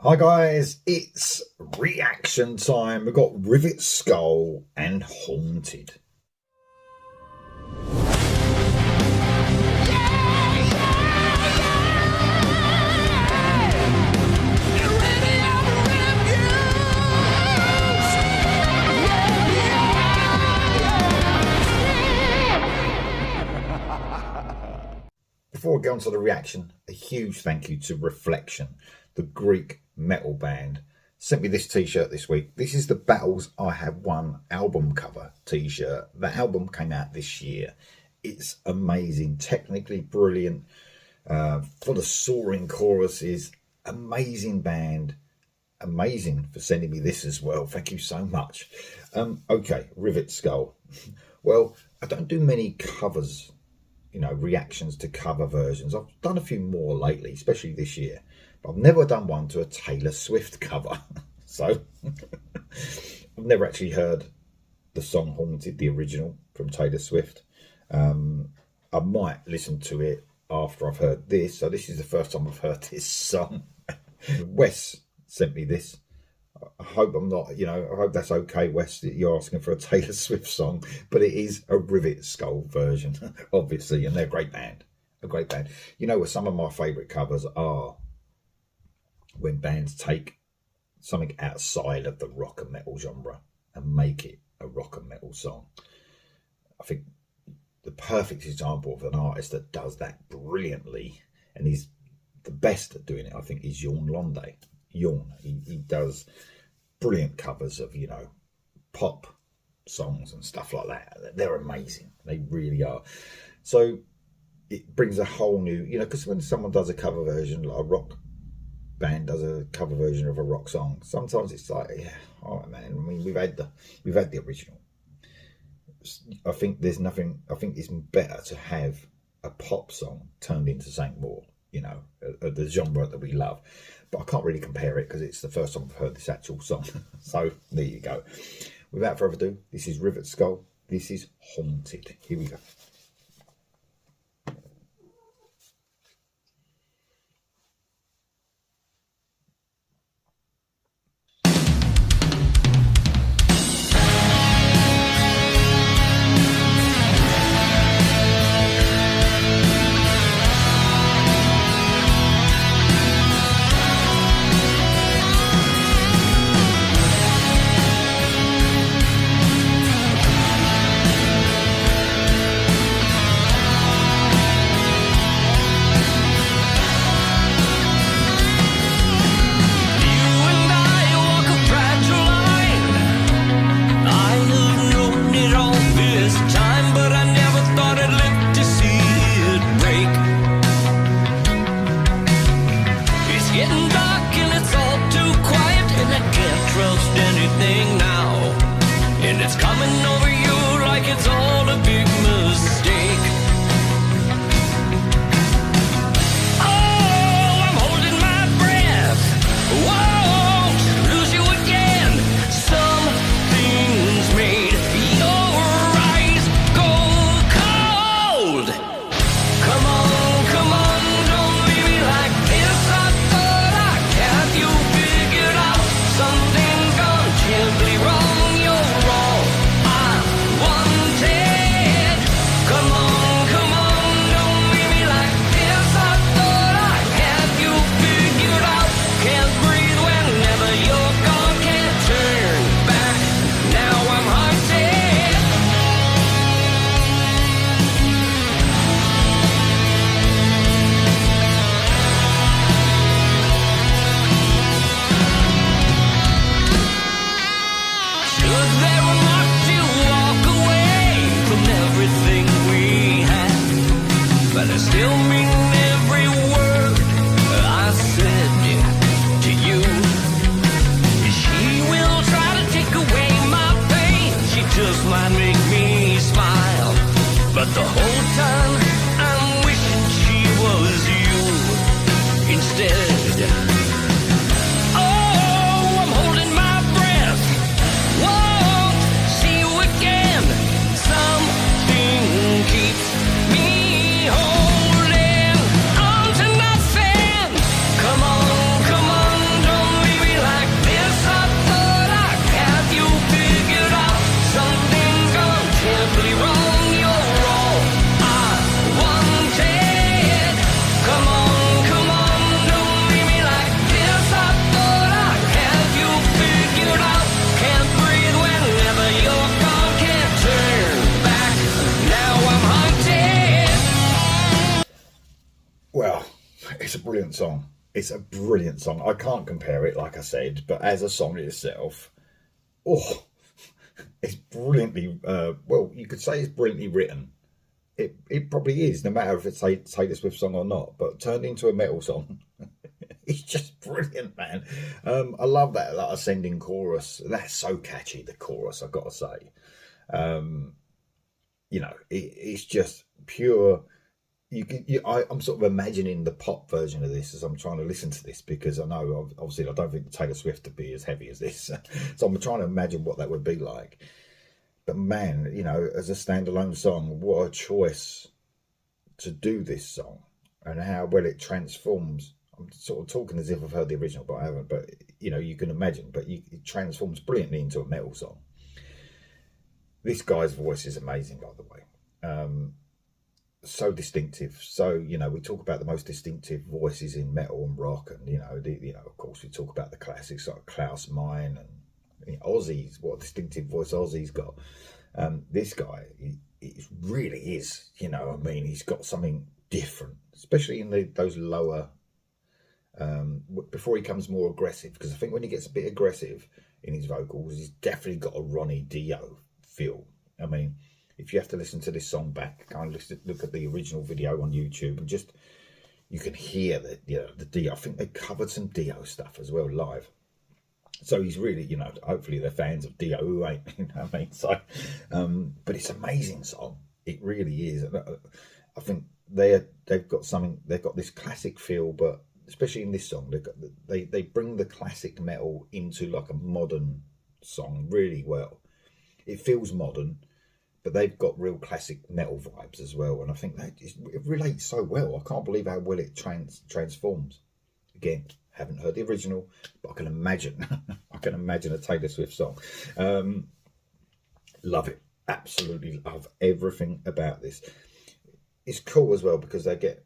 Hi guys, it's reaction time. We've got Rivetskull and Haunted. Before I go on to the reaction, a huge thank you to Reflection, the Greek metal band. Sent me this t-shirt this week. This is the Battles I Have Won album cover t-shirt. The album came out this year. It's amazing, technically brilliant, full of soaring choruses, amazing band. Amazing for sending me this as well. Thank you so much. Okay, Rivetskull. Well, I don't do many covers, reactions to cover versions. I've done a few more lately, especially this year, but I've never done one to a Taylor Swift cover. So I've never actually heard the song Haunted, the original from Taylor Swift. I might listen to it after I've heard this. So this is the first time I've heard this song. Wes sent me this. I hope I'm not, I hope that's okay, Wes, that you're asking for a Taylor Swift song, but it is a Rivetskull version, obviously, and they're a great band, where some of my favourite covers are when bands take something outside of the rock and metal genre and make it a rock and metal song. I think the perfect example of an artist that does that brilliantly, and he's the best at doing it, I think, is Jorn Londe. Jorn, he does brilliant covers of, pop songs and stuff like that. They're amazing. They really are. So it brings a whole new, because when someone does a cover version, like a rock band does a cover version of a rock song, sometimes it's like, yeah, all right, man. I mean, we've had the original. I think it's better to have a pop song turned into something more, the genre that we love. But I can't really compare it because it's the first time I've heard this actual song. So there you go. Without further ado, this is Rivetskull. This is Haunted. Here we go. It's coming over you like it's all a big mistake. Oh, I'm holding my breath. Won't lose you again. Something's made your eyes go cold. Come on, don't leave me like this. I thought I'd have you figured out. Something's gone terribly wrong. You're all I wanted. brilliant song. It's a brilliant song. I can't compare it, like I said, but as a song itself, oh, it's brilliantly, well, you could say it's brilliantly written. It probably is, no matter if it's a Taylor Swift song or not, but turned into a metal song. It's just brilliant, man. I love that ascending chorus. That's so catchy, the chorus, I've got to say. You know, it's just pure. I'm sort of imagining the pop version of this as I'm trying to listen to this, because I know, obviously, I don't think Taylor Swift would be as heavy as this. So I'm trying to imagine what that would be like. But man, you know, as a standalone song, what a choice to do this song, and how well it transforms. I'm sort of talking as if I've heard the original, but I haven't. But, you know, you can imagine, but it transforms brilliantly into a metal song. This guy's voice is amazing, by the way. So distinctive. So, you know, we talk about the most distinctive voices in metal and rock, and, you know, of course, we talk about the classics like Klaus Meine and, you know, Ozzy's, what a distinctive voice Ozzy's got. This guy, he really is, you know, I mean, he's got something different, especially in those lower, before he becomes more aggressive, because I think when he gets a bit aggressive in his vocals, he's definitely got a Ronnie Dio feel. I mean, if you have to listen to this song back, kind of look at the original video on YouTube, and just, you can hear that, you know, the Dio. I think they covered some Dio stuff as well live. So he's really, you know, hopefully they're fans of Dio, who ain't, you know what I mean? So, but it's an amazing song. It really is. I think they've got something, they've got this classic feel, but especially in this song, they bring the classic metal into like a modern song really well. It feels modern, but they've got real classic metal vibes as well. And I think that it relates so well. I can't believe how well it transforms. Again, haven't heard the original, but I can imagine. I can imagine a Taylor Swift song. Love it. Absolutely love everything about this. It's cool as well because they get,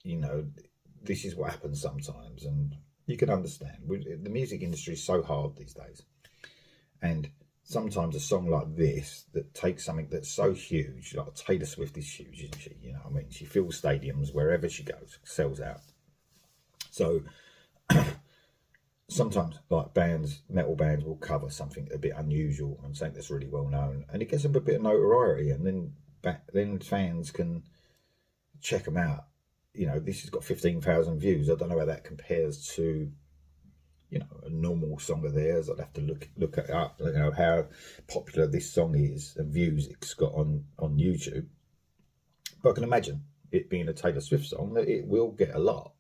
you know, this is what happens sometimes, and you can understand. The music industry is so hard these days, and sometimes a song like this that takes something that's so huge, like Taylor Swift is huge, isn't she? You know what I mean? She fills stadiums wherever she goes, sells out. So sometimes, like metal bands will cover something a bit unusual and something that's really well known, and it gets them a bit of notoriety, and then fans can check them out. You know, this has got 15,000 views. I don't know how that compares to, you know, a normal song of theirs. I'd have to look it up, you know, how popular this song is and views it's got on YouTube. But I can imagine it being a Taylor Swift song that it will get a lot.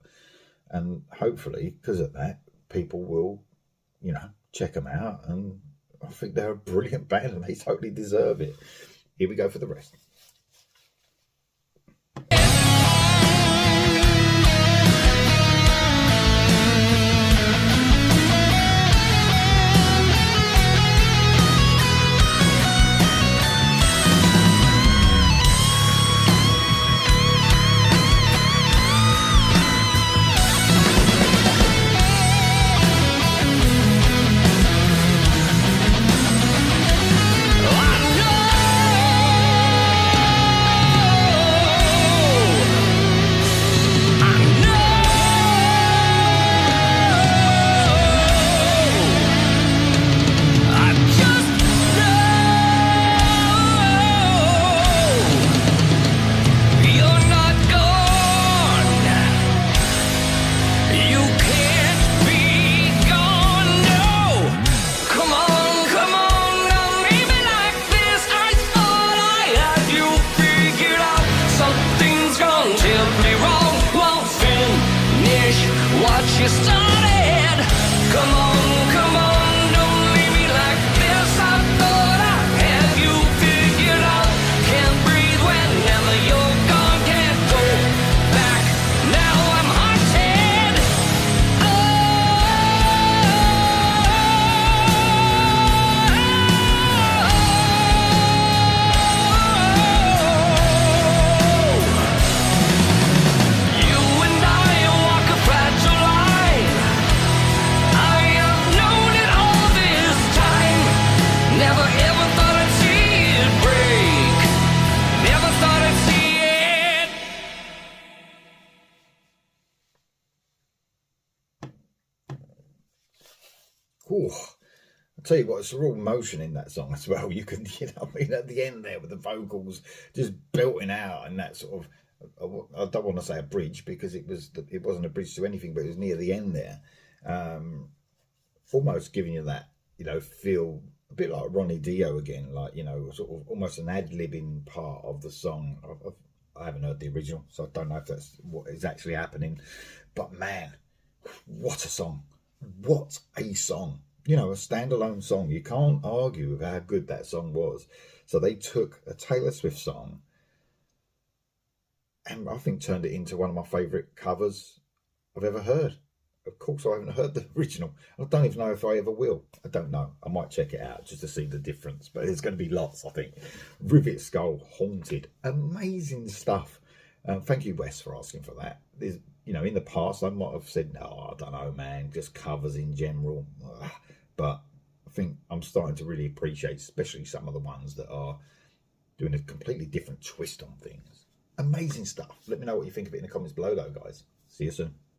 And hopefully, because of that, people will, you know, check them out. And I think they're a brilliant band and they totally deserve it. Here we go for the rest. Whew. I'll tell you what, it's a real emotion in that song as well. You can, I mean, at the end there with the vocals just belting out and that sort of, I don't want to say a bridge because it wasn't a bridge to anything, but it was near the end there. Almost giving you that, feel a bit like Ronnie Dio again, like, sort of almost an ad-libbing part of the song. I haven't heard the original, so I don't know if that's what is actually happening. But man, what a song. What a song. A standalone song. You can't argue with how good that song was. So they took a Taylor Swift song and I think turned it into one of my favourite covers I've ever heard. Of course, I haven't heard the original. I don't even know if I ever will. I don't know. I might check it out just to see the difference. But there's going to be lots, I think. Rivetskull, Haunted. Amazing stuff. Thank you, Wes, for asking for that. There's, in the past, I might have said, no, I don't know, man. Just covers in general. But I think I'm starting to really appreciate, especially some of the ones that are doing a completely different twist on things. Amazing stuff. Let me know what you think of it in the comments below, though, guys. See you soon.